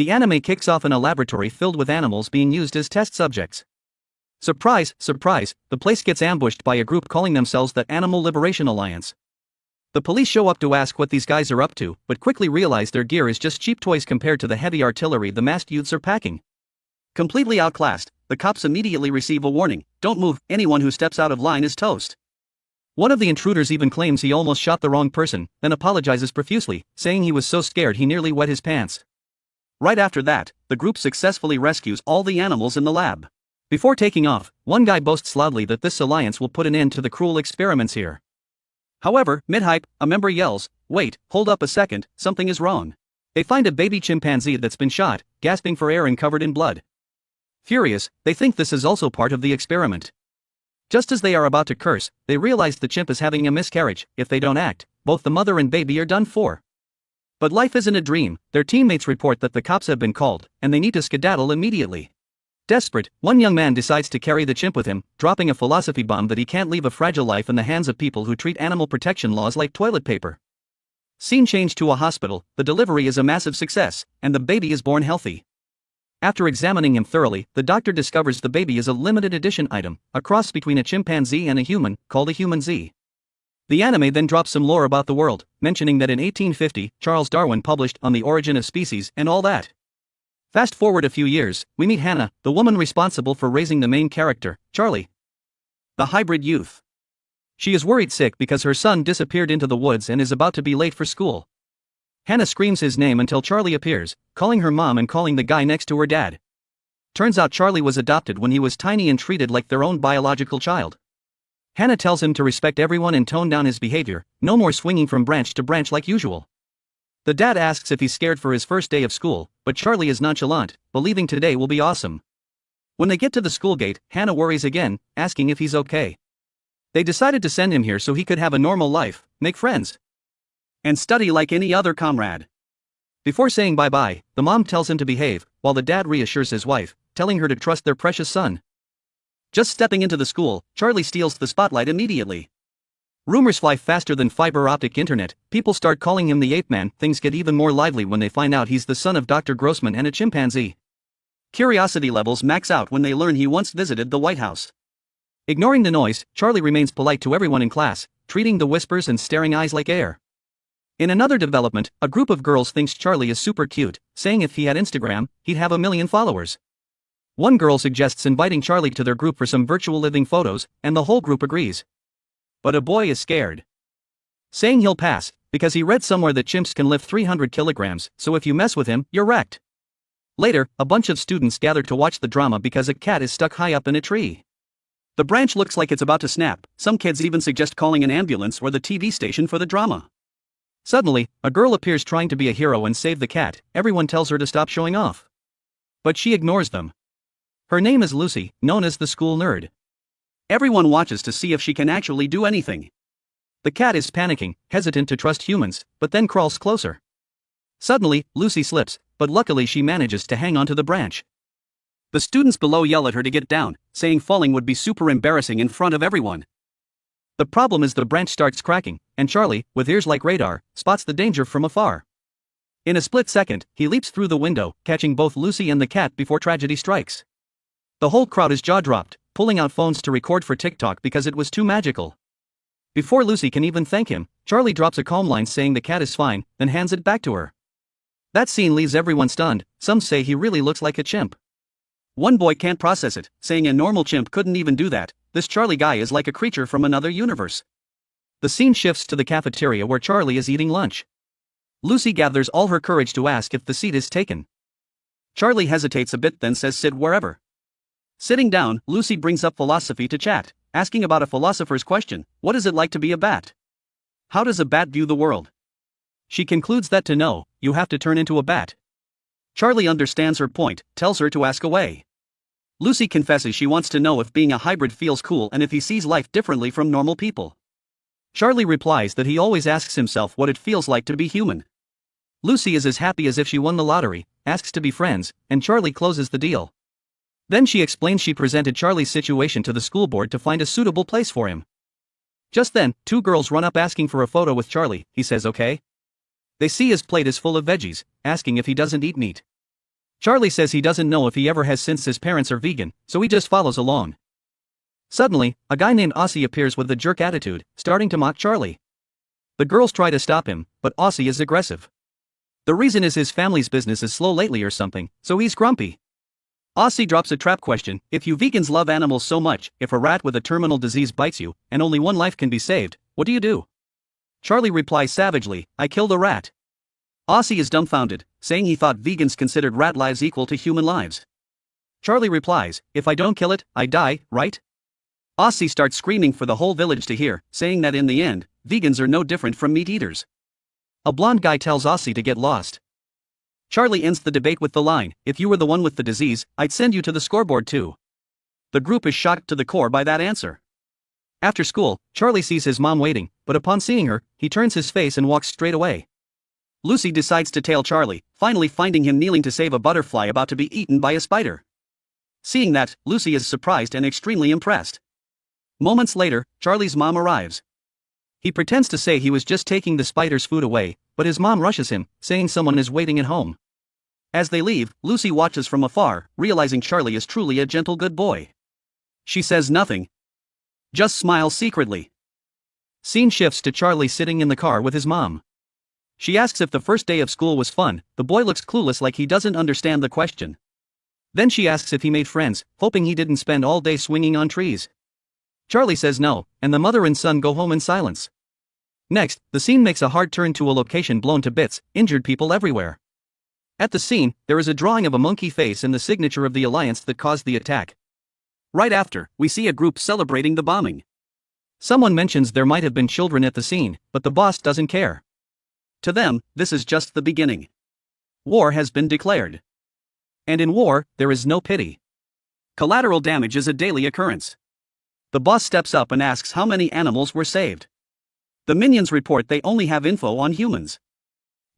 The anime kicks off in a laboratory filled with animals being used as test subjects. Surprise, surprise, the place gets ambushed by a group calling themselves the Animal Liberation Alliance. The police show up to ask what these guys are up to, but quickly realize their gear is just cheap toys compared to the heavy artillery the masked youths are packing. Completely outclassed, the cops immediately receive a warning: don't move, anyone who steps out of line is toast. One of the intruders even claims he almost shot the wrong person, then apologizes profusely, saying he was so scared he nearly wet his pants. Right after that, the group successfully rescues all the animals in the lab. Before taking off, one guy boasts loudly that this alliance will put an end to the cruel experiments here. However, mid-hype, a member yells, "Wait, hold up a second, something is wrong." They find a baby chimpanzee that's been shot, gasping for air and covered in blood. Furious, they think this is also part of the experiment. Just as they are about to curse, they realize the chimp is having a miscarriage. If they don't act, both the mother and baby are done for. But life isn't a dream. Their teammates report that the cops have been called, and they need to skedaddle immediately. Desperate, one young man decides to carry the chimp with him, dropping a philosophy bomb that he can't leave a fragile life in the hands of people who treat animal protection laws like toilet paper. Scene change to a hospital. The delivery is a massive success, and the baby is born healthy. After examining him thoroughly, the doctor discovers the baby is a limited edition item, a cross between a chimpanzee and a human, called a human-zee. The anime then drops some lore about the world, mentioning that in 1850, Charles Darwin published On the Origin of Species and all that. Fast forward a few years, we meet Hannah, the woman responsible for raising the main character, Charlie, the hybrid youth. She is worried sick because her son disappeared into the woods and is about to be late for school. Hannah screams his name until Charlie appears, calling her mom and calling the guy next to her dad. Turns out Charlie was adopted when he was tiny and treated like their own biological child. Hannah tells him to respect everyone and tone down his behavior, no more swinging from branch to branch like usual. The dad asks if he's scared for his first day of school, but Charlie is nonchalant, believing today will be awesome. When they get to the school gate, Hannah worries again, asking if he's okay. They decided to send him here so he could have a normal life, make friends, and study like any other comrade. Before saying bye-bye, the mom tells him to behave, while the dad reassures his wife, telling her to trust their precious son. Just stepping into the school, Charlie steals the spotlight immediately. Rumors fly faster than fiber optic internet, people start calling him the Ape-man. Things get even more lively when they find out he's the son of Dr. Grossman and a chimpanzee. Curiosity levels max out when they learn he once visited the White House. Ignoring the noise, Charlie remains polite to everyone in class, treating the whispers and staring eyes like air. In another development, a group of girls thinks Charlie is super cute, saying if he had Instagram, he'd have 1 million followers. One girl suggests inviting Charlie to their group for some virtual living photos, and the whole group agrees. But a boy is scared, saying he'll pass, because he read somewhere that chimps can lift 300 kilograms, so if you mess with him, you're wrecked. Later, a bunch of students gather to watch the drama because a cat is stuck high up in a tree. The branch looks like it's about to snap. Some kids even suggest calling an ambulance or the TV station for the drama. Suddenly, a girl appears trying to be a hero and save the cat. Everyone tells her to stop showing off, but she ignores them. Her name is Lucy, known as the school nerd. Everyone watches to see if she can actually do anything. The cat is panicking, hesitant to trust humans, but then crawls closer. Suddenly, Lucy slips, but luckily she manages to hang onto the branch. The students below yell at her to get down, saying falling would be super embarrassing in front of everyone. The problem is the branch starts cracking, and Charlie, with ears like radar, spots the danger from afar. In a split second, he leaps through the window, catching both Lucy and the cat before tragedy strikes. The whole crowd is jaw-dropped, pulling out phones to record for TikTok because it was too magical. Before Lucy can even thank him, Charlie drops a calm line saying the cat is fine, then hands it back to her. That scene leaves everyone stunned. Some say he really looks like a chimp. One boy can't process it, saying a normal chimp couldn't even do that. This Charlie guy is like a creature from another universe. The scene shifts to the cafeteria where Charlie is eating lunch. Lucy gathers all her courage to ask if the seat is taken. Charlie hesitates a bit, then says sit wherever. Sitting down, Lucy brings up philosophy to chat, asking about a philosopher's question: what is it like to be a bat? How does a bat view the world? She concludes that to know, you have to turn into a bat. Charlie understands her point, tells her to ask away. Lucy confesses she wants to know if being a hybrid feels cool and if he sees life differently from normal people. Charlie replies that he always asks himself what it feels like to be human. Lucy is as happy as if she won the lottery, asks to be friends, and Charlie closes the deal. Then she explains she presented Charlie's situation to the school board to find a suitable place for him. Just then, 2 girls run up asking for a photo with Charlie. He says okay. They see his plate is full of veggies, asking if he doesn't eat meat. Charlie says he doesn't know if he ever has since his parents are vegan, so he just follows along. Suddenly, a guy named Aussie appears with a jerk attitude, starting to mock Charlie. The girls try to stop him, but Aussie is aggressive. The reason is his family's business is slow lately or something, so he's grumpy. Aussie drops a trap question: if you vegans love animals so much, if a rat with a terminal disease bites you, and only one life can be saved, what do you do? Charlie replies savagely, I kill the rat. Aussie is dumbfounded, saying he thought vegans considered rat lives equal to human lives. Charlie replies, if I don't kill it, I die, right? Aussie starts screaming for the whole village to hear, saying that in the end, vegans are no different from meat eaters. A blonde guy tells Aussie to get lost. Charlie ends the debate with the line, if you were the one with the disease, I'd send you to the scoreboard too. The group is shocked to the core by that answer. After school, Charlie sees his mom waiting, but upon seeing her, he turns his face and walks straight away. Lucy decides to tail Charlie, finally finding him kneeling to save a butterfly about to be eaten by a spider. Seeing that, Lucy is surprised and extremely impressed. Moments later, Charlie's mom arrives. He pretends to say he was just taking the spider's food away, but his mom rushes him, saying someone is waiting at home. As they leave, Lucy watches from afar, realizing Charlie is truly a gentle good boy. She says nothing. Just smiles secretly. Scene shifts to Charlie sitting in the car with his mom. She asks if the first day of school was fun. The boy looks clueless, like he doesn't understand the question. Then she asks if he made friends, hoping he didn't spend all day swinging on trees. Charlie says no, and the mother and son go home in silence. Next, the scene makes a hard turn to a location blown to bits, injured people everywhere. At the scene, there is a drawing of a monkey face and the signature of the alliance that caused the attack. Right after, we see a group celebrating the bombing. Someone mentions there might have been children at the scene, but the boss doesn't care. To them, this is just the beginning. War has been declared. And in war, there is no pity. Collateral damage is a daily occurrence. The boss steps up and asks how many animals were saved. The minions report they only have info on humans.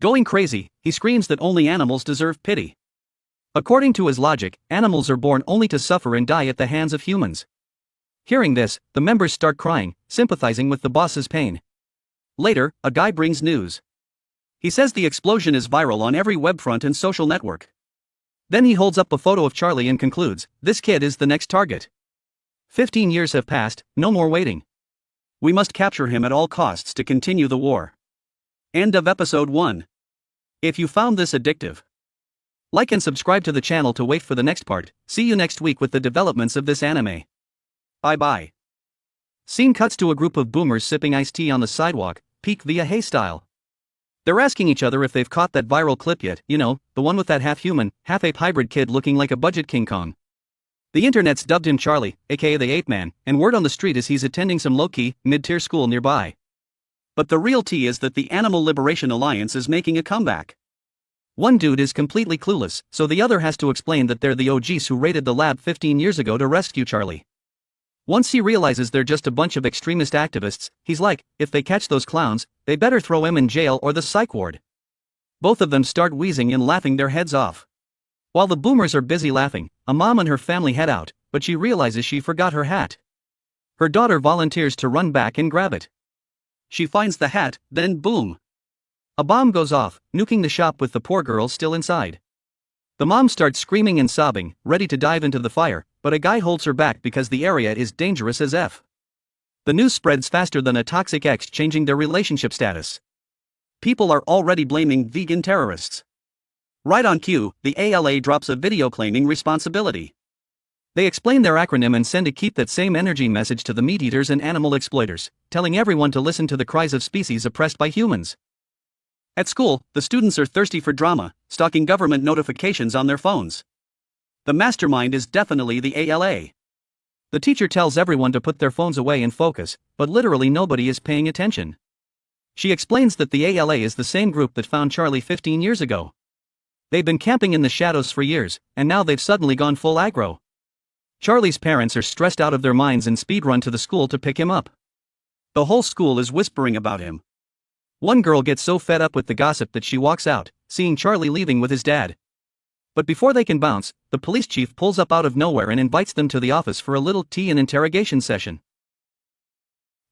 Going crazy, he screams that only animals deserve pity. According to his logic, animals are born only to suffer and die at the hands of humans. Hearing this, the members start crying, sympathizing with the boss's pain. Later, a guy brings news. He says the explosion is viral on every web front and social network. Then he holds up a photo of Charlie and concludes, this kid is the next target. 15 years have passed, no more waiting. We must capture him at all costs to continue the war. End of episode 1. If you found this addictive, like and subscribe to the channel to wait for the next part. See you next week with the developments of this anime. Bye bye. Scene cuts to a group of boomers sipping iced tea on the sidewalk, peek via Hey style. They're asking each other if they've caught that viral clip yet, you know, the one with that half-human, half-ape hybrid kid looking like a budget King Kong. The internet's dubbed him Charlie, aka the Ape-man, and word on the street is he's attending some low-key, mid-tier school nearby. But the real tea is that the Animal Liberation Alliance is making a comeback. One dude is completely clueless, so the other has to explain that they're the OGs who raided the lab 15 years ago to rescue Charlie. Once he realizes they're just a bunch of extremist activists, he's like, if they catch those clowns, they better throw him in jail or the psych ward. Both of them start wheezing and laughing their heads off. While the boomers are busy laughing, a mom and her family head out, but she realizes she forgot her hat. Her daughter volunteers to run back and grab it. She finds the hat, then boom! A bomb goes off, nuking the shop with the poor girl still inside. The mom starts screaming and sobbing, ready to dive into the fire, but a guy holds her back because the area is dangerous as F. The news spreads faster than a toxic ex changing their relationship status. People are already blaming vegan terrorists. Right on cue, the ALA drops a video claiming responsibility. They explain their acronym and send a keep that same energy message to the meat eaters and animal exploiters, telling everyone to listen to the cries of species oppressed by humans. At school, the students are thirsty for drama, stalking government notifications on their phones. The mastermind is definitely the ALA. The teacher tells everyone to put their phones away and focus, but literally nobody is paying attention. She explains that the ALA is the same group that found Charlie 15 years ago. They've been camping in the shadows for years, and now they've suddenly gone full aggro. Charlie's parents are stressed out of their minds and speedrun to the school to pick him up. The whole school is whispering about him. One girl gets so fed up with the gossip that she walks out, seeing Charlie leaving with his dad. But before they can bounce, the police chief pulls up out of nowhere and invites them to the office for a little tea and interrogation session.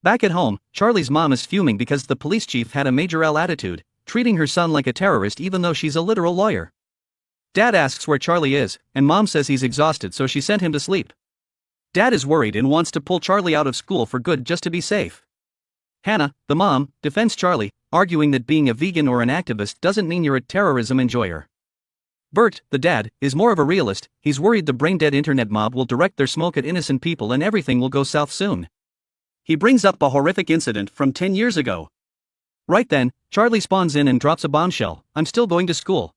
Back at home, Charlie's mom is fuming because the police chief had a major L attitude, treating her son like a terrorist even though she's a literal lawyer. Dad asks where Charlie is, and Mom says he's exhausted so she sent him to sleep. Dad is worried and wants to pull Charlie out of school for good just to be safe. Hannah, the mom, defends Charlie, arguing that being a vegan or an activist doesn't mean you're a terrorism enjoyer. Bert, the dad, is more of a realist. He's worried the brain-dead internet mob will direct their smoke at innocent people and everything will go south soon. He brings up a horrific incident from 10 years ago. Right then, Charlie spawns in and drops a bombshell: "I'm still going to school."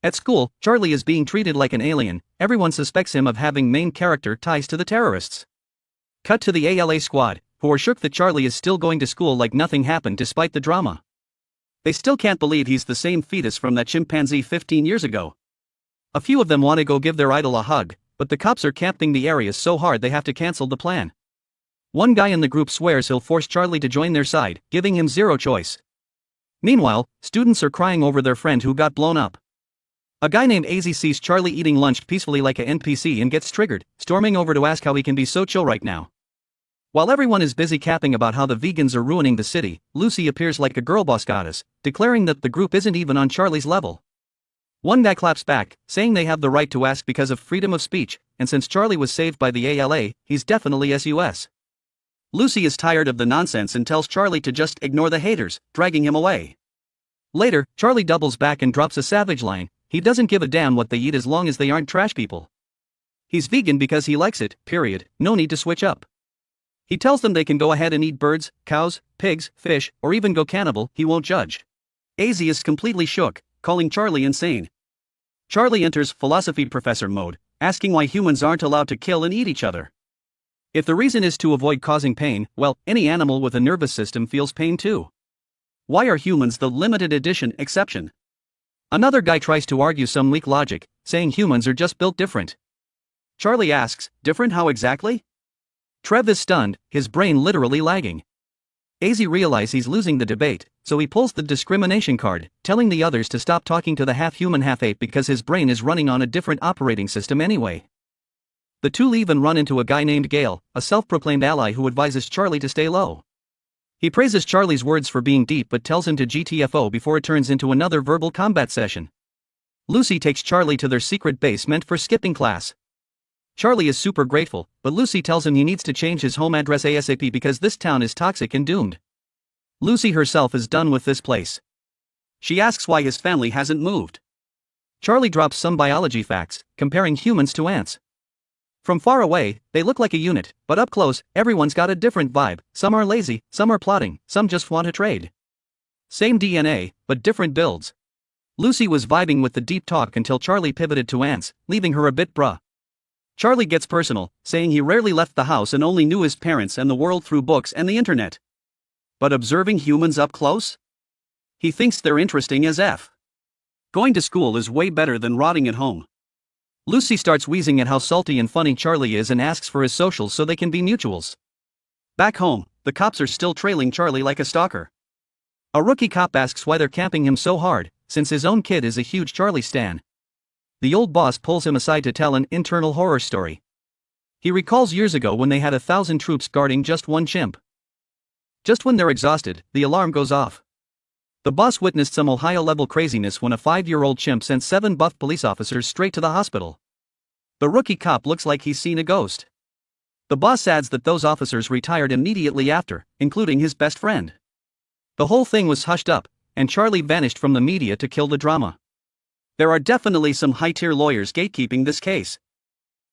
At school, Charlie is being treated like an alien. Everyone suspects him of having main character ties to the terrorists. Cut to the ALA squad, who are shook that Charlie is still going to school like nothing happened despite the drama. They still can't believe he's the same fetus from that chimpanzee 15 years ago. A few of them want to go give their idol a hug, but the cops are camping the area so hard they have to cancel the plan. One guy in the group swears he'll force Charlie to join their side, giving him zero choice. Meanwhile, students are crying over their friend who got blown up. A guy named AZ sees Charlie eating lunch peacefully like a NPC and gets triggered, storming over to ask how he can be so chill right now. While everyone is busy capping about how the vegans are ruining the city, Lucy appears like a girl boss goddess, declaring that the group isn't even on Charlie's level. One guy claps back, saying they have the right to ask because of freedom of speech, and since Charlie was saved by the ALA, he's definitely SUS. Lucy is tired of the nonsense and tells Charlie to just ignore the haters, dragging him away. Later, Charlie doubles back and drops a savage line: he doesn't give a damn what they eat as long as they aren't trash people. He's vegan because he likes it, period, no need to switch up. He tells them they can go ahead and eat birds, cows, pigs, fish, or even go cannibal, he won't judge. AZ is completely shook, calling Charlie insane. Charlie enters philosophy professor mode, asking why humans aren't allowed to kill and eat each other. If the reason is to avoid causing pain, well, any animal with a nervous system feels pain too. Why are humans the limited edition exception? Another guy tries to argue some weak logic, saying humans are just built different. Charlie asks, different how exactly? Trev is stunned, his brain literally lagging. AZ realizes he's losing the debate, so he pulls the discrimination card, telling the others to stop talking to the half-human half-ape because his brain is running on a different operating system anyway. The two leave and run into a guy named Gale, a self-proclaimed ally who advises Charlie to stay low. He praises Charlie's words for being deep but tells him to GTFO before it turns into another verbal combat session. Lucy takes Charlie to their secret base meant for skipping class. Charlie is super grateful, but Lucy tells him he needs to change his home address ASAP because this town is toxic and doomed. Lucy herself is done with this place. She asks why his family hasn't moved. Charlie drops some biology facts, comparing humans to ants. From far away, they look like a unit, but up close, everyone's got a different vibe. Some are lazy, some are plotting, some just want to trade. Same DNA, but different builds. Lucy was vibing with the deep talk until Charlie pivoted to ants, leaving her a bit bruh. Charlie gets personal, saying he rarely left the house and only knew his parents and the world through books and the internet. But observing humans up close? He thinks they're interesting as F. Going to school is way better than rotting at home. Lucy starts wheezing at how salty and funny Charlie is and asks for his socials so they can be mutuals. Back home, the cops are still trailing Charlie like a stalker. A rookie cop asks why they're camping him so hard, since his own kid is a huge Charlie stan. The old boss pulls him aside to tell an internal horror story. He recalls years ago when they had 1,000 troops guarding just one chimp. Just when they're exhausted, the alarm goes off. The boss witnessed some Ohio-level craziness when a 5-year-old chimp sent 7 buff police officers straight to the hospital. The rookie cop looks like he's seen a ghost. The boss adds that those officers retired immediately after, including his best friend. The whole thing was hushed up, and Charlie vanished from the media to kill the drama. There are definitely some high-tier lawyers gatekeeping this case.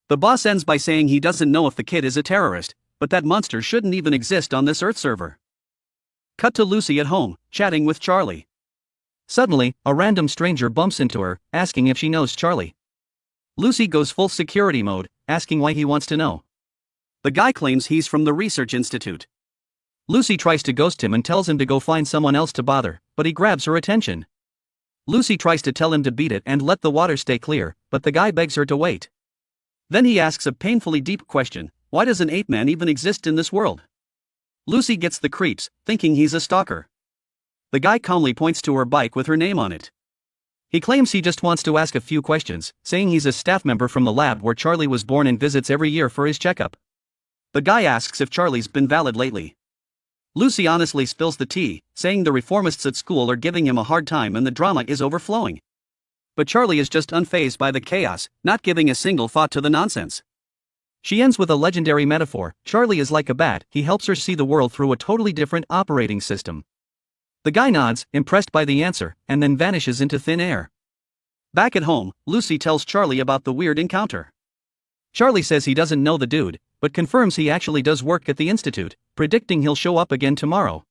The boss ends by saying he doesn't know if the kid is a terrorist, but that monster shouldn't even exist on this Earth server. Cut to Lucy at home, chatting with Charlie. Suddenly, a random stranger bumps into her, asking if she knows Charlie. Lucy goes full security mode, asking why he wants to know. The guy claims he's from the research institute. Lucy tries to ghost him and tells him to go find someone else to bother, but he grabs her attention. Lucy tries to tell him to beat it and let the water stay clear, but the guy begs her to wait. Then he asks a painfully deep question: why does an ape man even exist in this world? Lucy gets the creeps, thinking he's a stalker. The guy calmly points to her bike with her name on it. He claims he just wants to ask a few questions, saying he's a staff member from the lab where Charlie was born and visits every year for his checkup. The guy asks if Charlie's been valid lately. Lucy honestly spills the tea, saying the reformists at school are giving him a hard time and the drama is overflowing. But Charlie is just unfazed by the chaos, not giving a single thought to the nonsense. She ends with a legendary metaphor: Charlie is like a bat, he helps her see the world through a totally different operating system. The guy nods, impressed by the answer, and then vanishes into thin air. Back at home, Lucy tells Charlie about the weird encounter. Charlie says he doesn't know the dude, but confirms he actually does work at the institute, predicting he'll show up again tomorrow.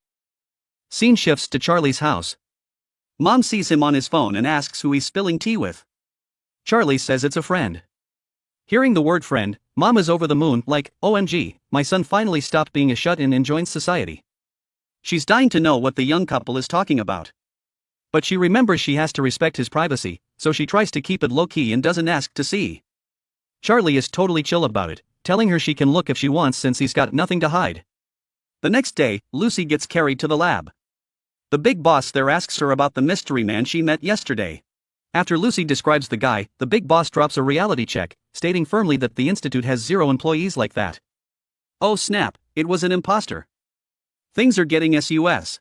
Scene shifts to Charlie's house. Mom sees him on his phone and asks who he's spilling tea with. Charlie says it's a friend. Hearing the word friend, Mom is over the moon, like, OMG, my son finally stopped being a shut-in and joined society. She's dying to know what the young couple is talking about. But she remembers she has to respect his privacy, so she tries to keep it low-key and doesn't ask to see. Charlie is totally chill about it, telling her she can look if she wants since he's got nothing to hide. The next day, Lucy gets carried to the lab. The big boss there asks her about the mystery man she met yesterday. After Lucy describes the guy, the big boss drops a reality check, stating firmly that the institute has 0 employees like that. Oh snap, it was an imposter. Things are getting sus.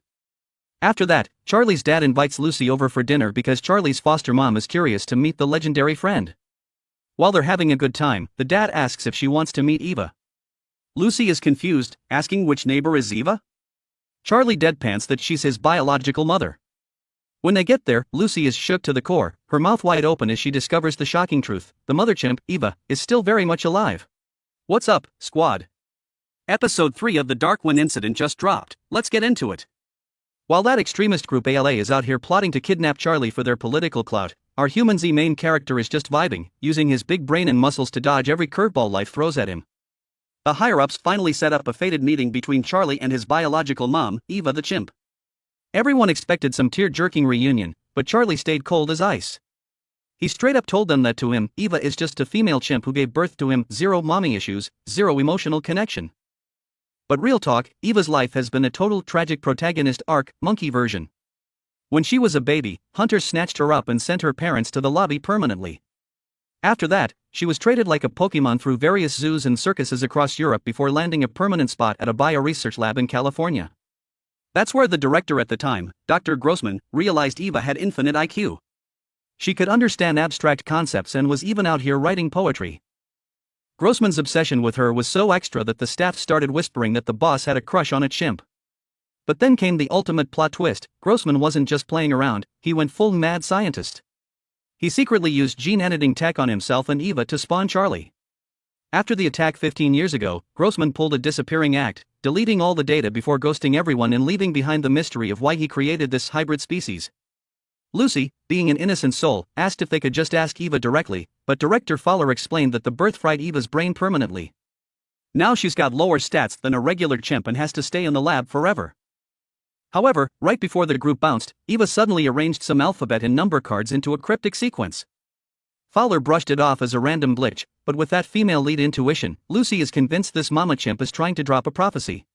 After that, Charlie's dad invites Lucy over for dinner because Charlie's foster mom is curious to meet the legendary friend. While they're having a good time, the dad asks if she wants to meet Eva. Lucy is confused, asking which neighbor is Eva? Charlie deadpans that she's his biological mother. When they get there, Lucy is shook to the core, her mouth wide open as she discovers the shocking truth: the mother chimp, Eva, is still very much alive. What's up, squad? Episode 3 of the Darwin incident just dropped, let's get into it. While that extremist group ALA is out here plotting to kidnap Charlie for their political clout, our human-Z main character is just vibing, using his big brain and muscles to dodge every curveball life throws at him. The higher-ups finally set up a fated meeting between Charlie and his biological mom, Eva the chimp. Everyone expected some tear-jerking reunion, but Charlie stayed cold as ice. He straight up told them that to him, Eva is just a female chimp who gave birth to him, 0 mommy issues, 0 emotional connection. But real talk, Eva's life has been a total tragic protagonist arc, monkey version. When she was a baby, hunters snatched her up and sent her parents to the lobby permanently. After that, she was traded like a Pokemon through various zoos and circuses across Europe before landing a permanent spot at a bio-research lab in California. That's where the director at the time, Dr. Grossman, realized Eva had infinite IQ. She could understand abstract concepts and was even out here writing poetry. Grossman's obsession with her was so extra that the staff started whispering that the boss had a crush on a chimp. But then came the ultimate plot twist: Grossman wasn't just playing around, he went full mad scientist. He secretly used gene editing tech on himself and Eva to spawn Charlie. After the attack 15 years ago, Grossman pulled a disappearing act, deleting all the data before ghosting everyone and leaving behind the mystery of why he created this hybrid species. Lucy, being an innocent soul, asked if they could just ask Eva directly, but director Fowler explained that the birth fried Eva's brain permanently. Now she's got lower stats than a regular chimp and has to stay in the lab forever. However, right before the group bounced, Eva suddenly arranged some alphabet and number cards into a cryptic sequence. Fowler brushed it off as a random glitch, but with that female lead intuition, Lucy is convinced this mama chimp is trying to drop a prophecy.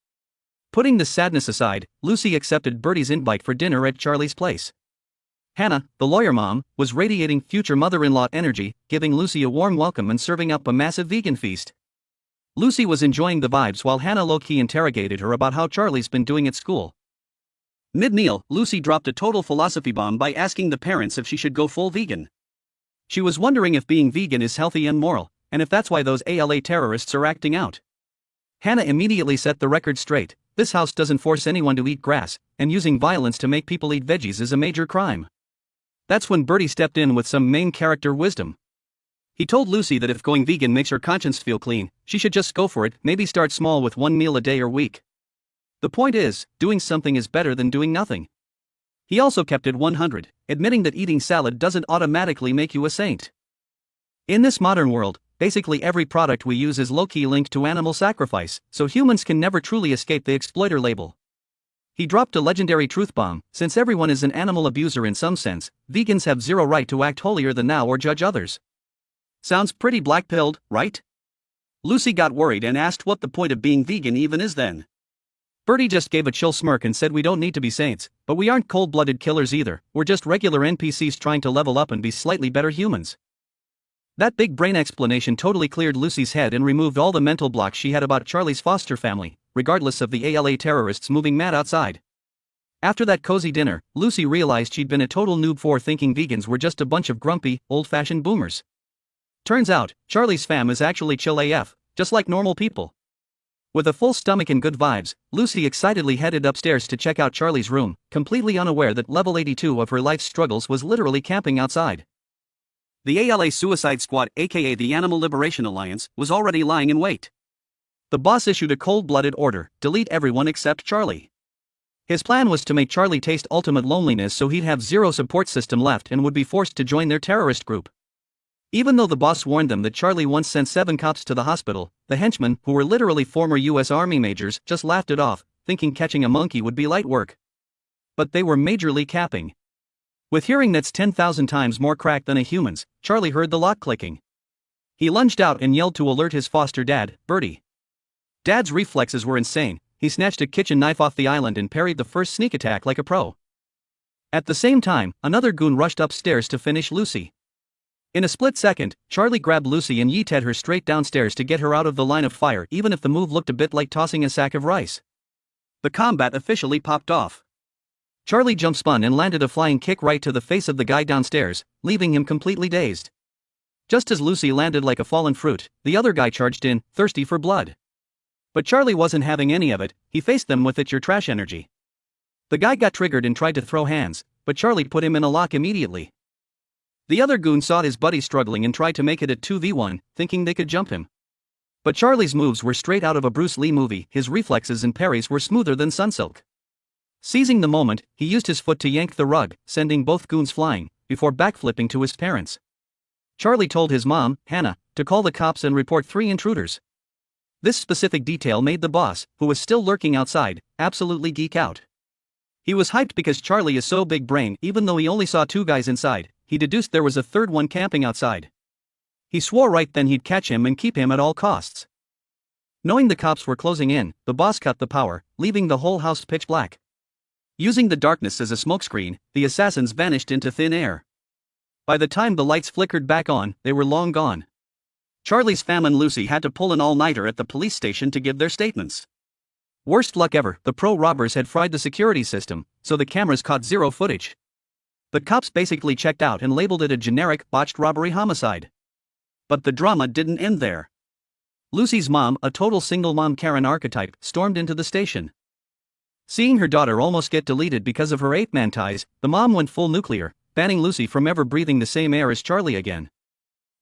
Putting the sadness aside, Lucy accepted Bertie's invite for dinner at Charlie's place. Hannah, the lawyer mom, was radiating future mother-in-law energy, giving Lucy a warm welcome and serving up a massive vegan feast. Lucy was enjoying the vibes while Hannah low-key interrogated her about how Charlie's been doing at school. Mid-meal, Lucy dropped a total philosophy bomb by asking the parents if she should go full vegan. She was wondering if being vegan is healthy and moral, and if that's why those ALA terrorists are acting out. Hannah immediately set the record straight: this house doesn't force anyone to eat grass, and using violence to make people eat veggies is a major crime. That's when Bertie stepped in with some main character wisdom. He told Lucy that if going vegan makes her conscience feel clean, she should just go for it, maybe start small with 1 meal a day or week. The point is, doing something is better than doing nothing. He also kept it 100, admitting that eating salad doesn't automatically make you a saint. In this modern world, basically every product we use is low-key linked to animal sacrifice, so humans can never truly escape the exploiter label. He dropped a legendary truth bomb: since everyone is an animal abuser in some sense, vegans have 0 right to act holier than thou or judge others. Sounds pretty black-pilled, right? Lucy got worried and asked what the point of being vegan even is then. Bertie just gave a chill smirk and said we don't need to be saints, but we aren't cold-blooded killers either, we're just regular NPCs trying to level up and be slightly better humans. That big brain explanation totally cleared Lucy's head and removed all the mental blocks she had about Charlie's foster family, regardless of the ALA terrorists moving mad outside. After that cozy dinner, Lucy realized she'd been a total noob for thinking vegans were just a bunch of grumpy, old-fashioned boomers. Turns out, Charlie's fam is actually chill AF, just like normal people. With a full stomach and good vibes, Lucy excitedly headed upstairs to check out Charlie's room, completely unaware that level 82 of her life's struggles was literally camping outside. The ALA Suicide Squad, aka the Animal Liberation Alliance, was already lying in wait. The boss issued a cold-blooded order: delete everyone except Charlie. His plan was to make Charlie taste ultimate loneliness so he'd have zero support system left and would be forced to join their terrorist group. Even though the boss warned them that Charlie once sent 7 cops to the hospital, the henchmen, who were literally former US Army majors, just laughed it off, thinking catching a monkey would be light work. But they were majorly capping. With hearing that's 10,000 times more crack than a human's, Charlie heard the lock clicking. He lunged out and yelled to alert his foster dad, Bertie. Dad's reflexes were insane. He snatched a kitchen knife off the island and parried the first sneak attack like a pro. At the same time, another goon rushed upstairs to finish Lucy. In a split second, Charlie grabbed Lucy and yeeted her straight downstairs to get her out of the line of fire, even if the move looked a bit like tossing a sack of rice. The combat officially popped off. Charlie jump-spun and landed a flying kick right to the face of the guy downstairs, leaving him completely dazed. Just as Lucy landed like a fallen fruit, the other guy charged in, thirsty for blood. But Charlie wasn't having any of it. He faced them with "it's your trash energy." The guy got triggered and tried to throw hands, but Charlie put him in a lock immediately. The other goon saw his buddy struggling and tried to make it a 2v1, thinking they could jump him. But Charlie's moves were straight out of a Bruce Lee movie. His reflexes and parries were smoother than sunsilk. Seizing the moment, he used his foot to yank the rug, sending both goons flying, before backflipping to his parents. Charlie told his mom, Hannah, to call the cops and report 3 intruders. This specific detail made the boss, who was still lurking outside, absolutely geek out. He was hyped because Charlie is so big brain. Even though he only saw 2 guys inside, he deduced there was a third one camping outside. He swore right then he'd catch him and keep him at all costs. Knowing the cops were closing in, the boss cut the power, leaving the whole house pitch black. Using the darkness as a smokescreen, the assassins vanished into thin air. By the time the lights flickered back on, they were long gone. Charlie's fam and Lucy had to pull an all-nighter at the police station to give their statements. Worst luck ever, the pro robbers had fried the security system, so the cameras caught 0 footage. The cops basically checked out and labeled it a generic, botched robbery homicide. But the drama didn't end there. Lucy's mom, a total single mom Karen archetype, stormed into the station. Seeing her daughter almost get deleted because of her ape-man ties, the mom went full nuclear, banning Lucy from ever breathing the same air as Charlie again.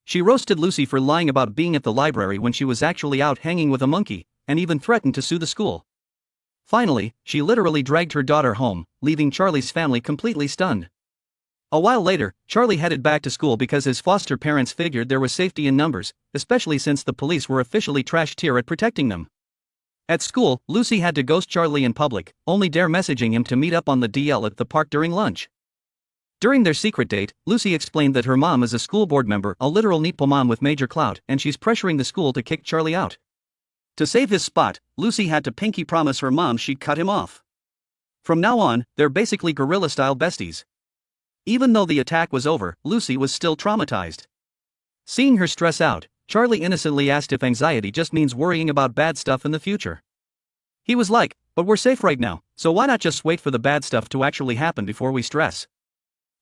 She roasted Lucy for lying about being at the library when she was actually out hanging with a monkey, and even threatened to sue the school. Finally, she literally dragged her daughter home, leaving Charlie's family completely stunned. A while later, Charlie headed back to school because his foster parents figured there was safety in numbers, especially since the police were officially trash tier at protecting them. At school, Lucy had to ghost Charlie in public, only dare messaging him to meet up on the DL at the park during lunch. During their secret date, Lucy explained that her mom is a school board member, a literal nepo mom with major clout, and she's pressuring the school to kick Charlie out. To save his spot, Lucy had to pinky promise her mom she'd cut him off. From now on, they're basically guerrilla-style besties. Even though the attack was over, Lucy was still traumatized. Seeing her stress out, Charlie innocently asked if anxiety just means worrying about bad stuff in the future. He was like, "But we're safe right now, so why not just wait for the bad stuff to actually happen before we stress?"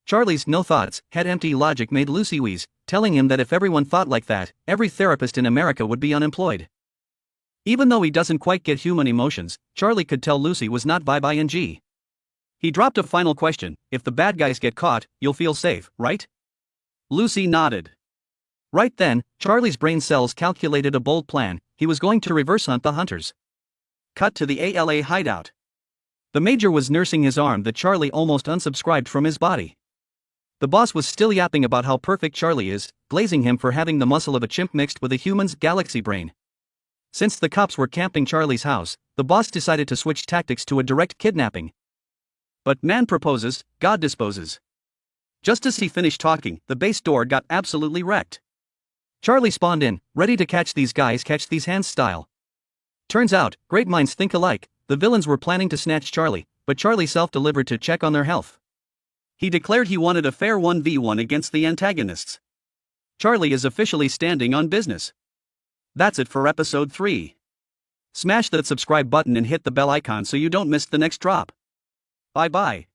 Charlie's no thoughts, head empty logic made Lucy wheeze, telling him that if everyone thought like that, every therapist in America would be unemployed. Even though he doesn't quite get human emotions, Charlie could tell Lucy was not vibe-ing. He dropped a final question: "If the bad guys get caught, you'll feel safe, right?" Lucy nodded. Right then, Charlie's brain cells calculated a bold plan. He was going to reverse hunt the hunters. Cut to the ALA hideout. The major was nursing his arm that Charlie almost unsubscribed from his body. The boss was still yapping about how perfect Charlie is, glazing him for having the muscle of a chimp mixed with a human's galaxy brain. Since the cops were camping Charlie's house, the boss decided to switch tactics to a direct kidnapping. But man proposes, God disposes. Just as he finished talking, the base door got absolutely wrecked. Charlie spawned in, ready to catch these guys catch these hands style. Turns out, great minds think alike. The villains were planning to snatch Charlie, but Charlie self-delivered to check on their health. He declared he wanted a fair 1v1 against the antagonists. Charlie is officially standing on business. That's it for episode 3. Smash that subscribe button and hit the bell icon so you don't miss the next drop. bye-bye.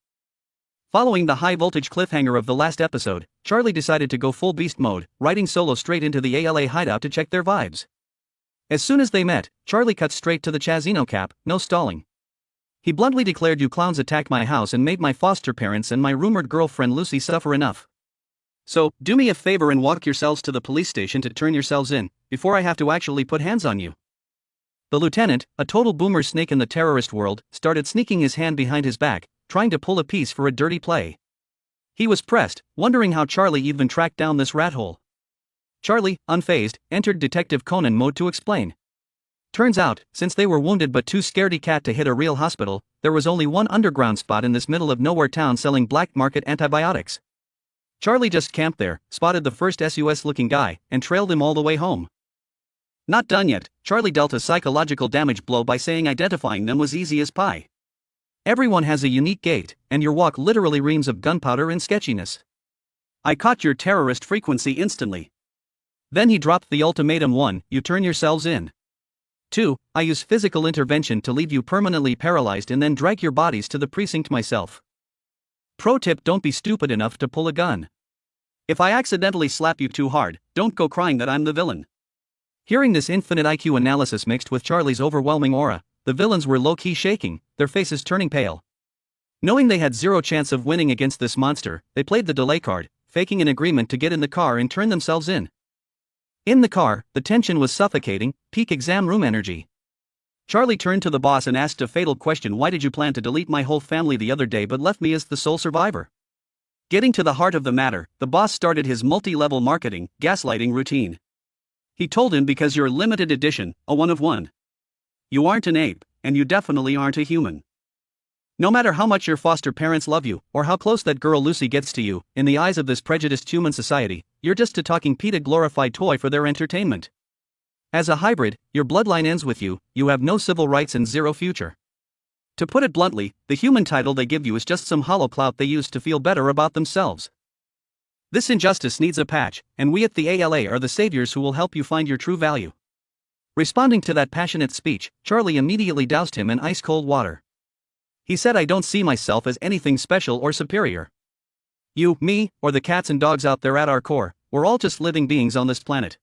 Following the high-voltage cliffhanger of the last episode, Charlie decided to go full beast mode, riding solo straight into the ALA hideout to check their vibes. As soon as they met, Charlie cut straight to the Chazino cap, no stalling. He bluntly declared, "You clowns attacked my house and made my foster parents and my rumored girlfriend Lucy suffer enough. So, do me a favor and walk yourselves to the police station to turn yourselves in, before I have to actually put hands on you." The lieutenant, a total boomer snake in the terrorist world, started sneaking his hand behind his back, trying to pull a piece for a dirty play. He was pressed, wondering how Charlie even tracked down this rat hole. Charlie, unfazed, entered Detective Conan mode to explain. Turns out, since they were wounded but too scaredy cat to hit a real hospital, there was only one underground spot in this middle of nowhere town selling black market antibiotics. Charlie just camped there, spotted the first SUS-looking guy, and trailed him all the way home. Not done yet, Charlie dealt a psychological damage blow by saying identifying them was easy as pie. Everyone has a unique gait, and your walk literally reams of gunpowder and sketchiness. I caught your terrorist frequency instantly. Then he dropped the ultimatum: 1, you turn yourselves in. 2, I use physical intervention to leave you permanently paralyzed and then drag your bodies to the precinct myself. Pro tip: don't be stupid enough to pull a gun. If I accidentally slap you too hard, don't go crying that I'm the villain. Hearing this infinite IQ analysis mixed with Charlie's overwhelming aura, the villains were low-key shaking, their faces turning pale. Knowing they had zero chance of winning against this monster, they played the delay card, faking an agreement to get in the car and turn themselves in. In the car, the tension was suffocating, peak exam room energy. Charlie turned to the boss and asked a fatal question: "Why did you plan to delete my whole family the other day but left me as the sole survivor?" Getting to the heart of the matter, the boss started his multi-level marketing, gaslighting routine. He told him, "Because you're limited edition, a one of one. You aren't an ape, and you definitely aren't a human. No matter how much your foster parents love you, or how close that girl Lucy gets to you, in the eyes of this prejudiced human society, you're just a talking Pete, a glorified toy for their entertainment. As a hybrid, your bloodline ends with you, you have no civil rights and zero future. To put it bluntly, the human title they give you is just some hollow clout they use to feel better about themselves. This injustice needs a patch, and we at the ALA are the saviors who will help you find your true value." Responding to that passionate speech, Charlie immediately doused him in ice-cold water. He said, "I don't see myself as anything special or superior. You, me, or the cats and dogs out there, at our core, we're all just living beings on this planet."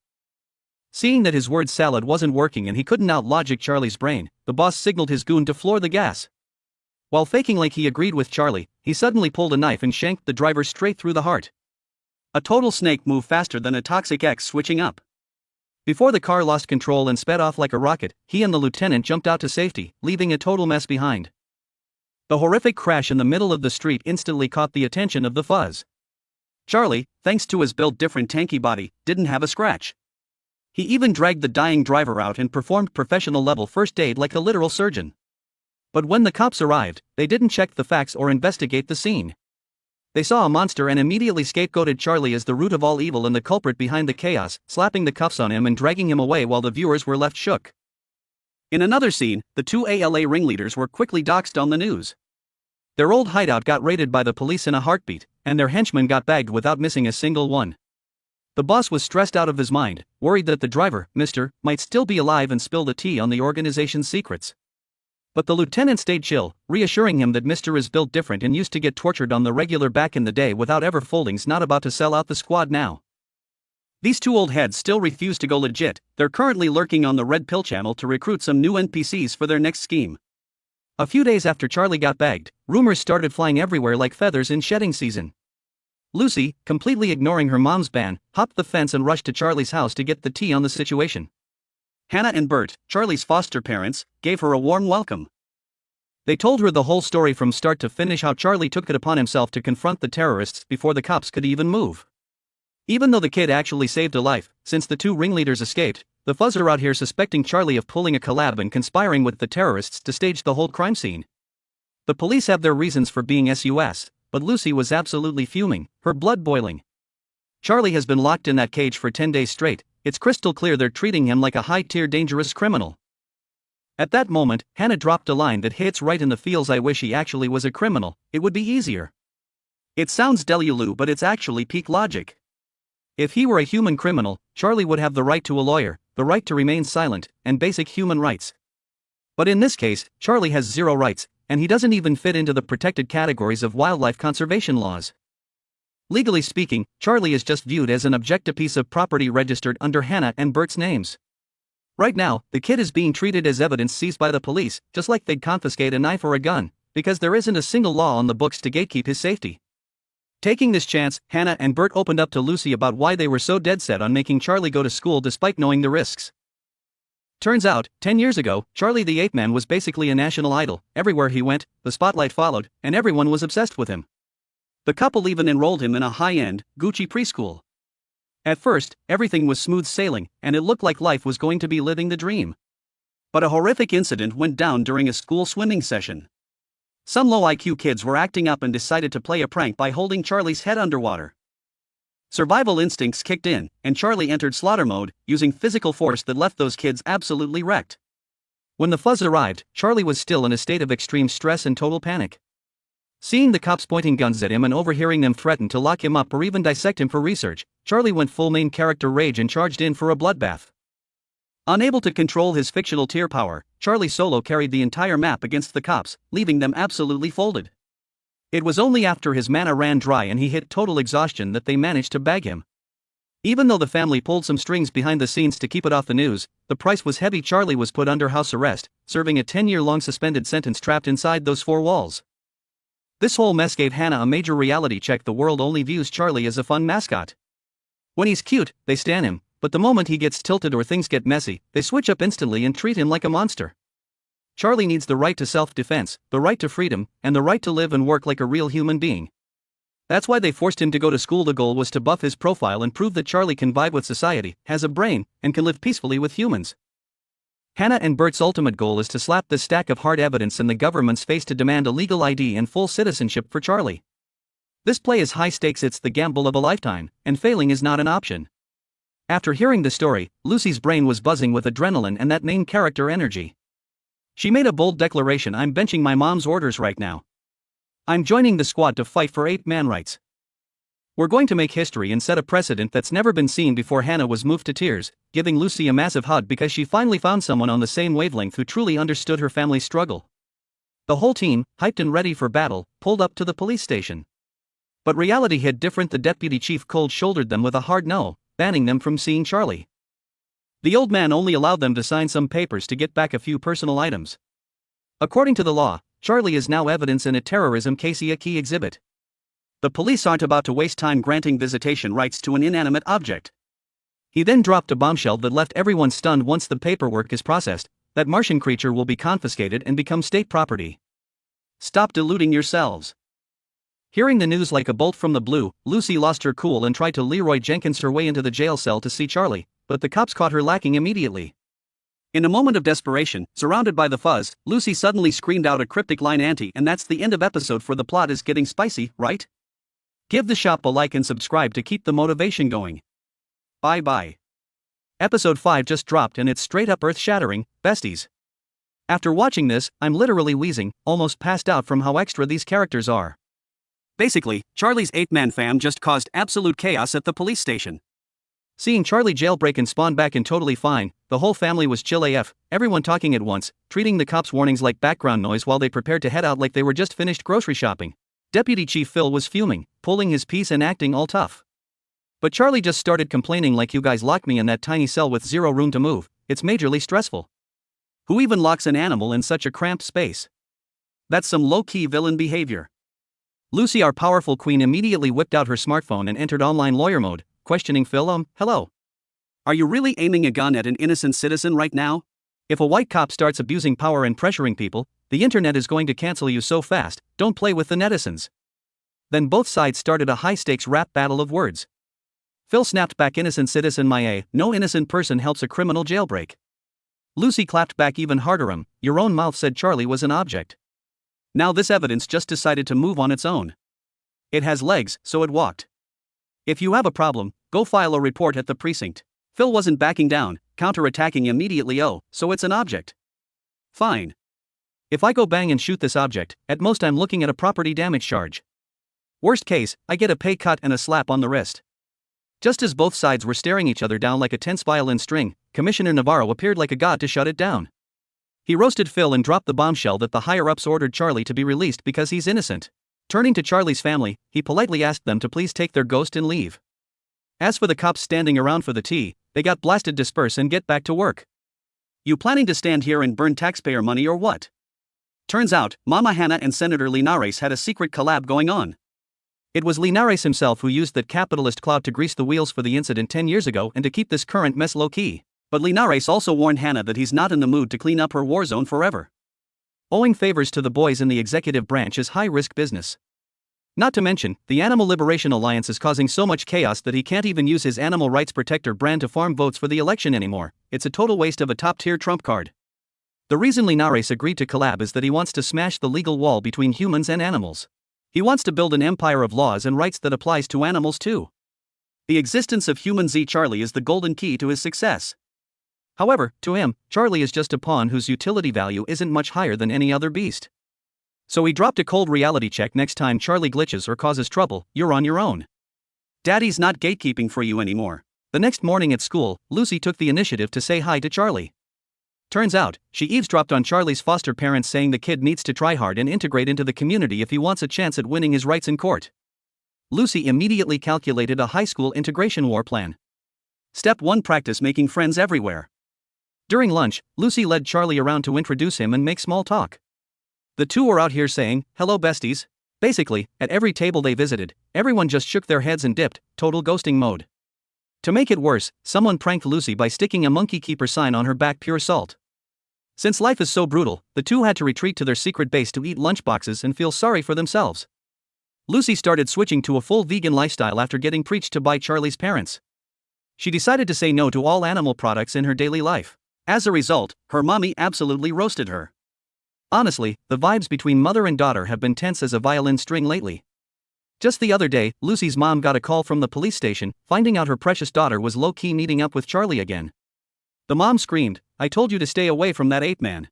Seeing that his word salad wasn't working and he couldn't out-logic Charlie's brain, the boss signaled his goon to floor the gas. While faking like he agreed with Charlie, he suddenly pulled a knife and shanked the driver straight through the heart. A total snake move faster than a toxic ex switching up. Before the car lost control and sped off like a rocket, he and the lieutenant jumped out to safety, leaving a total mess behind. The horrific crash in the middle of the street instantly caught the attention of the fuzz. Charlie, thanks to his built-different tanky body, didn't have a scratch. He even dragged the dying driver out and performed professional-level first aid like a literal surgeon. But when the cops arrived, they didn't check the facts or investigate the scene. They saw a monster and immediately scapegoated Charlie as the root of all evil and the culprit behind the chaos, slapping the cuffs on him and dragging him away while the viewers were left shook. In another scene, the two ALA ringleaders were quickly doxxed on the news. Their old hideout got raided by the police in a heartbeat, and their henchmen got bagged without missing a single one. The boss was stressed out of his mind, worried that the driver, Mr., might still be alive and spill the tea on the organization's secrets. But the lieutenant stayed chill, reassuring him that Mr. is built different and used to get tortured on the regular back in the day without ever folding's not about to sell out the squad now. These two old heads still refuse to go legit, they're currently lurking on the Red Pill channel to recruit some new NPCs for their next scheme. A few days after Charlie got bagged, rumors started flying everywhere like feathers in shedding season. Lucy, completely ignoring her mom's ban, hopped the fence and rushed to Charlie's house to get the tea on the situation. Hannah and Bert, Charlie's foster parents, gave her a warm welcome. They told her the whole story from start to finish, how Charlie took it upon himself to confront the terrorists before the cops could even move. Even though the kid actually saved a life, since the two ringleaders escaped, the fuzz are out here suspecting Charlie of pulling a collab and conspiring with the terrorists to stage the whole crime scene. The police have their reasons for being sus, but Lucy was absolutely fuming, her blood boiling. Charlie has been locked in that cage for 10 days straight. It's crystal clear they're treating him like a high-tier dangerous criminal. At that moment, Hannah dropped a line that hits right in the feels. "I wish he actually was a criminal, it would be easier." It sounds delulu, but it's actually peak logic. If he were a human criminal, Charlie would have the right to a lawyer, the right to remain silent, and basic human rights. But in this case, Charlie has zero rights, and he doesn't even fit into the protected categories of wildlife conservation laws. Legally speaking, Charlie is just viewed as an objective piece of property registered under Hannah and Bert's names. Right now, the kid is being treated as evidence seized by the police, just like they'd confiscate a knife or a gun, because there isn't a single law on the books to gatekeep his safety. Taking this chance, Hannah and Bert opened up to Lucy about why they were so dead set on making Charlie go to school despite knowing the risks. Turns out, 10 years ago, Charlie the Ape-man was basically a national idol. Everywhere he went, the spotlight followed, and everyone was obsessed with him. The couple even enrolled him in a high-end, Gucci preschool. At first, everything was smooth sailing, and it looked like life was going to be living the dream. But a horrific incident went down during a school swimming session. Some low-IQ kids were acting up and decided to play a prank by holding Charlie's head underwater. Survival instincts kicked in, and Charlie entered slaughter mode, using physical force that left those kids absolutely wrecked. When the fuzz arrived, Charlie was still in a state of extreme stress and total panic. Seeing the cops pointing guns at him and overhearing them threaten to lock him up or even dissect him for research, Charlie went full main character rage and charged in for a bloodbath. Unable to control his fictional tear power, Charlie solo carried the entire map against the cops, leaving them absolutely folded. It was only after his mana ran dry and he hit total exhaustion that they managed to bag him. Even though the family pulled some strings behind the scenes to keep it off the news, the price was heavy. Charlie was put under house arrest, serving a 10-year-long suspended sentence trapped inside those four walls. This whole mess gave Hannah a major reality check. The world only views Charlie as a fun mascot. When he's cute, they stan him, but the moment he gets tilted or things get messy, they switch up instantly and treat him like a monster. Charlie needs the right to self-defense, the right to freedom, and the right to live and work like a real human being. That's why they forced him to go to school. The goal was to buff his profile and prove that Charlie can vibe with society, has a brain, and can live peacefully with humans. Hannah and Bert's ultimate goal is to slap this stack of hard evidence in the government's face to demand a legal ID and full citizenship for Charlie. This play is high stakes. It's the gamble of a lifetime, and failing is not an option. After hearing the story, Lucy's brain was buzzing with adrenaline and that main character energy. She made a bold declaration: "I'm benching my mom's orders right now. I'm joining the squad to fight for ape-man rights. We're going to make history and set a precedent that's never been seen before." Hannah was moved to tears, giving Lucy a massive hug because she finally found someone on the same wavelength who truly understood her family's struggle. The whole team, hyped and ready for battle, pulled up to the police station. But reality hit different. The deputy chief cold-shouldered them with a hard no, banning them from seeing Charlie. The old man only allowed them to sign some papers to get back a few personal items. According to the law, Charlie is now evidence in a terrorism case, a key exhibit. The police aren't about to waste time granting visitation rights to an inanimate object. He then dropped a bombshell that left everyone stunned. Once the paperwork is processed, that Martian creature will be confiscated and become state property. Stop deluding yourselves. Hearing the news like a bolt from the blue, Lucy lost her cool and tried to Leroy Jenkins her way into the jail cell to see Charlie, but the cops caught her lacking immediately. In a moment of desperation, surrounded by the fuzz, Lucy suddenly screamed out a cryptic line, "Auntie," and that's the end of episode 4. The plot is getting spicy, right? Give the shop a like and subscribe to keep the motivation going. Bye bye. Episode 5 just dropped and it's straight up earth-shattering, besties. After watching this, I'm literally wheezing, almost passed out from how extra these characters are. Basically, Charlie's Ape-man fam just caused absolute chaos at the police station. Seeing Charlie jailbreak and spawn back in totally fine, the whole family was chill AF, everyone talking at once, treating the cops' warnings like background noise while they prepared to head out like they were just finished grocery shopping. Deputy Chief Phil was fuming, pulling his piece and acting all tough. But Charlie just started complaining like, "You guys locked me in that tiny cell with zero room to move, it's majorly stressful. Who even locks an animal in such a cramped space? That's some low-key villain behavior." Lucy, our powerful queen, immediately whipped out her smartphone and entered online lawyer mode, questioning Phil. Hello? Are you really aiming a gun at an innocent citizen right now? If a white cop starts abusing power and pressuring people, the internet is going to cancel you so fast, don't play with the netizens." Then both sides started a high-stakes rap battle of words. Phil snapped back, "Innocent citizen my a, no innocent person helps a criminal jailbreak." Lucy clapped back even harder. "Your own mouth said Charlie was an object. Now this evidence just decided to move on its own. It has legs, so it walked. If you have a problem, go file a report at the precinct." Phil wasn't backing down, counterattacking immediately. "Oh, so it's an object. Fine. If I go bang and shoot this object, at most I'm looking at a property damage charge. Worst case, I get a pay cut and a slap on the wrist." Just as both sides were staring each other down like a tense violin string, Commissioner Navarro appeared like a god to shut it down. He roasted Phil and dropped the bombshell that the higher-ups ordered Charlie to be released because he's innocent. Turning to Charlie's family, he politely asked them to please take their ghost and leave. As for the cops standing around for the tea, they got blasted. Disperse and get back to work. You planning to stand here and burn taxpayer money or what? Turns out, Mama Hannah and Senator Linares had a secret collab going on. It was Linares himself who used that capitalist clout to grease the wheels for the incident 10 years ago and to keep this current mess low-key. But Linares also warned Hannah that he's not in the mood to clean up her war zone forever. Owing favors to the boys in the executive branch is high-risk business. Not to mention, the Animal Liberation Alliance is causing so much chaos that he can't even use his animal rights protector brand to farm votes for the election anymore. It's a total waste of a top-tier trump card. The reason Linares agreed to collab is that he wants to smash the legal wall between humans and animals. He wants to build an empire of laws and rights that applies to animals too. The existence of human-Z Charlie is the golden key to his success. However, to him, Charlie is just a pawn whose utility value isn't much higher than any other beast. So he dropped a cold reality check: next time Charlie glitches or causes trouble, you're on your own. Daddy's not gatekeeping for you anymore. The next morning at school, Lucy took the initiative to say hi to Charlie. Turns out, she eavesdropped on Charlie's foster parents saying the kid needs to try hard and integrate into the community if he wants a chance at winning his rights in court. Lucy immediately calculated a high school integration war plan. Step 1: practice making friends everywhere. During lunch, Lucy led Charlie around to introduce him and make small talk. The two were out here saying, "Hello besties." Basically, at every table they visited, everyone just shook their heads and dipped, total ghosting mode. To make it worse, someone pranked Lucy by sticking a monkey keeper sign on her back, pure salt. Since life is so brutal, the two had to retreat to their secret base to eat lunchboxes and feel sorry for themselves. Lucy started switching to a full vegan lifestyle after getting preached to by Charlie's parents. She decided to say no to all animal products in her daily life. As a result, her mommy absolutely roasted her. Honestly, the vibes between mother and daughter have been tense as a violin string lately. Just the other day, Lucy's mom got a call from the police station, finding out her precious daughter was low-key meeting up with Charlie again. The mom screamed, "I told you to stay away from that ape man."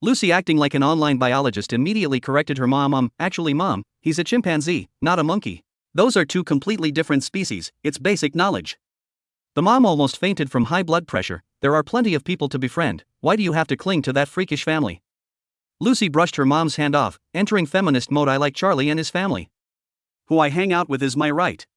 Lucy, acting like an online biologist, immediately corrected her mom, "Actually mom, he's a chimpanzee, not a monkey. Those are two completely different species, it's basic knowledge." The mom almost fainted from high blood pressure. "There are plenty of people to befriend, why do you have to cling to that freakish family?" Lucy brushed her mom's hand off, entering feminist mode. "I like Charlie and his family. Who I hang out with is my right.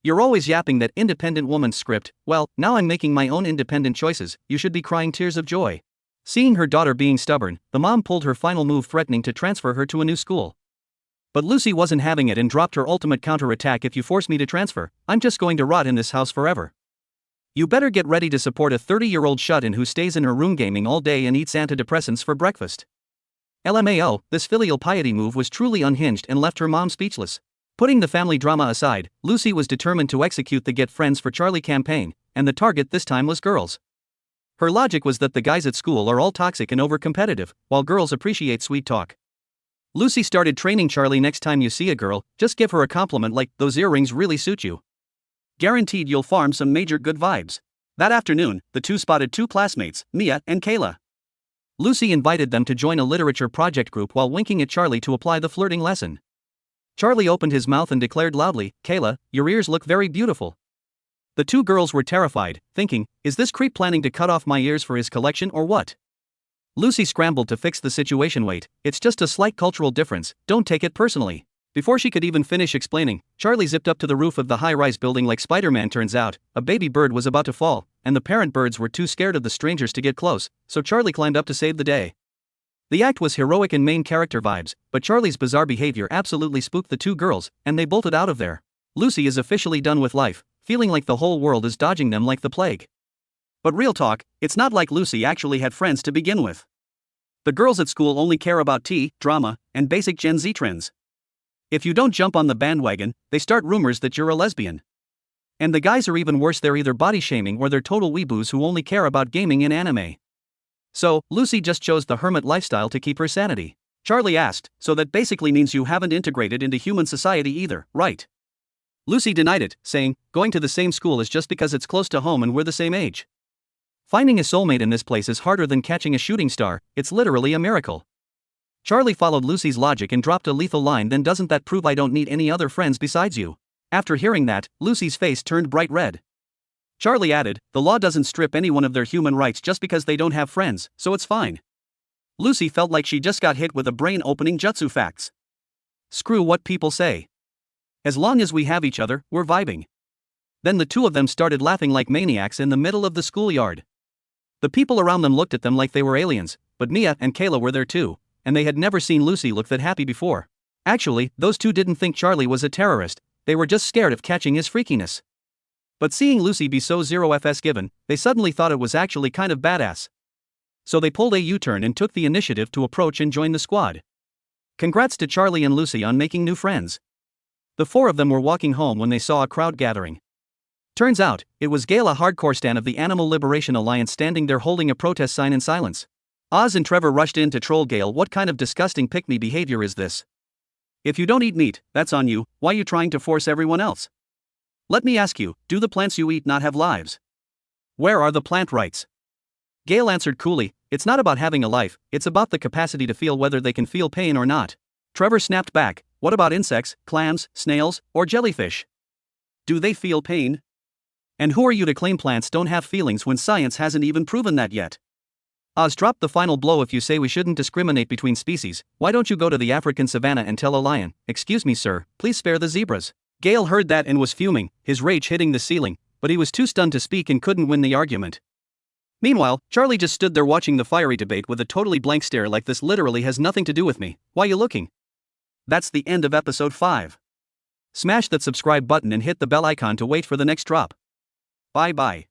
You're always yapping that independent woman's script. Well, now I'm making my own independent choices, you should be crying tears of joy." Seeing her daughter being stubborn, the mom pulled her final move, threatening to transfer her to a new school. But Lucy wasn't having it and dropped her ultimate counterattack. "If you force me to transfer, I'm just going to rot in this house forever. You better get ready to support a 30-year-old shut-in who stays in her room gaming all day and eats antidepressants for breakfast." LMAO, this filial piety move was truly unhinged and left her mom speechless. Putting the family drama aside, Lucy was determined to execute the Get Friends for Charlie campaign, and the target this time was girls. Her logic was that the guys at school are all toxic and over-competitive, while girls appreciate sweet talk. Lucy started training Charlie: next time you see a girl, just give her a compliment like, "Those earrings really suit you." Guaranteed you'll farm some major good vibes. That afternoon, the two spotted two classmates, Mia and Kayla. Lucy invited them to join a literature project group while winking at Charlie to apply the flirting lesson. Charlie opened his mouth and declared loudly, "Kayla, your ears look very beautiful." The two girls were terrified, thinking, is this creep planning to cut off my ears for his collection or what? Lucy scrambled to fix the situation. "Wait, it's just a slight cultural difference, don't take it personally." Before she could even finish explaining, Charlie zipped up to the roof of the high-rise building like Spider-Man. Turns out, a baby bird was about to fall, and the parent birds were too scared of the strangers to get close, so Charlie climbed up to save the day. The act was heroic and main character vibes, but Charlie's bizarre behavior absolutely spooked the two girls, and they bolted out of there. Lucy is officially done with life, feeling like the whole world is dodging them like the plague. But real talk, it's not like Lucy actually had friends to begin with. The girls at school only care about tea, drama, and basic Gen Z trends. If you don't jump on the bandwagon, they start rumors that you're a lesbian. And the guys are even worse, they're either body shaming or they're total weeboos who only care about gaming and anime. So, Lucy just chose the hermit lifestyle to keep her sanity. Charlie asked, "So that basically means you haven't integrated into human society either, right?" Lucy denied it, saying, "Going to the same school is just because it's close to home and we're the same age. Finding a soulmate in this place is harder than catching a shooting star, it's literally a miracle." Charlie followed Lucy's logic and dropped a lethal line, "Then doesn't that prove I don't need any other friends besides you?" After hearing that, Lucy's face turned bright red. Charlie added, "The law doesn't strip anyone of their human rights just because they don't have friends, so it's fine. Lucy felt like she just got hit with a brain-opening jutsu facts. Screw what people say. As long as we have each other, we're vibing. Then the two of them started laughing like maniacs in the middle of the schoolyard. The people around them looked at them like they were aliens, but Mia and Kayla were there too, and they had never seen Lucy look that happy before. Actually, those two didn't think Charlie was a terrorist, they were just scared of catching his freakiness. But seeing Lucy be so 0fs given, they suddenly thought it was actually kind of badass. So they pulled a U-turn and took the initiative to approach and join the squad. Congrats to Charlie and Lucy on making new friends. The four of them were walking home when they saw a crowd gathering. Turns out, it was Gail, a hardcore stan of the Animal Liberation Alliance, standing there holding a protest sign in silence. Oz and Trevor rushed in to troll Gail. What kind of disgusting pick-me behavior is this? If you don't eat meat, that's on you, why are you trying to force everyone else? Let me ask you, do the plants you eat not have lives? Where are the plant rights? Gail answered coolly, it's not about having a life, it's about the capacity to feel whether they can feel pain or not. Trevor snapped back, what about insects, clams, snails, or jellyfish? Do they feel pain? And who are you to claim plants don't have feelings when science hasn't even proven that yet? Oz dropped the final blow. If you say we shouldn't discriminate between species, why don't you go to the African savannah and tell a lion, excuse me sir, please spare the zebras? Gail heard that and was fuming, his rage hitting the ceiling, but he was too stunned to speak and couldn't win the argument. Meanwhile, Charlie just stood there watching the fiery debate with a totally blank stare like this literally has nothing to do with me, why you looking? That's the end of episode 5. Smash that subscribe button and hit the bell icon to wait for the next drop. Bye bye.